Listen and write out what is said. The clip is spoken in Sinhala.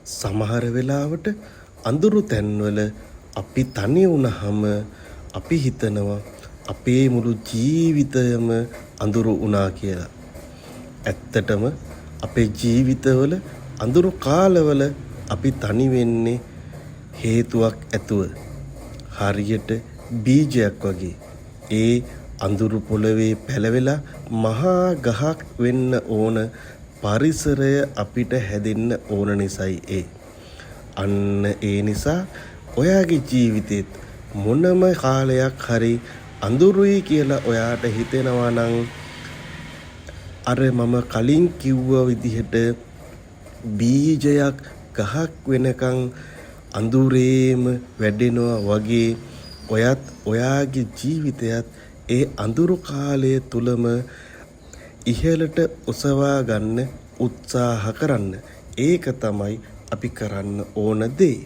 සමහර වෙලාවට අඳුරු තැන්වල අපි තනි වුණාම අපි හිතනවා අපේ මුළු ජීවිතයම අඳුරු වුණා කියලා. ඇත්තටම අපේ ජීවිතවල අඳුරු කාලවල අපි තනි වෙන්නේ හේතුවක් ඇතුව. හරියට බීජයක් වගේ. ඒ අඳුරු පොළවේ පැලවෙලා මහා ගහක් වෙන්න ඕන පරිසරය අපිට හැදෙන්න ඕන නිසායි ඒ. අන්න ඒ නිසා ඔයාගේ ජීවිතෙත් මොනම කාලයක් හරි අඳුරුයි කියලා ඔයාට හිතෙනවා නම් අර මම කලින් කිව්ව විදිහට බීජයක් ගහක් වෙනකන් අඳුරේම වැඩෙනවා වගේ ඔයත් ඔයාගේ ජීවිතයත් ඒ අඳුරු කාලය තුලම ඉහළට ඔසවා ගන්න උත්සාහ කරන්න. ඒක තමයි අපි කරන්න ඕන දේ.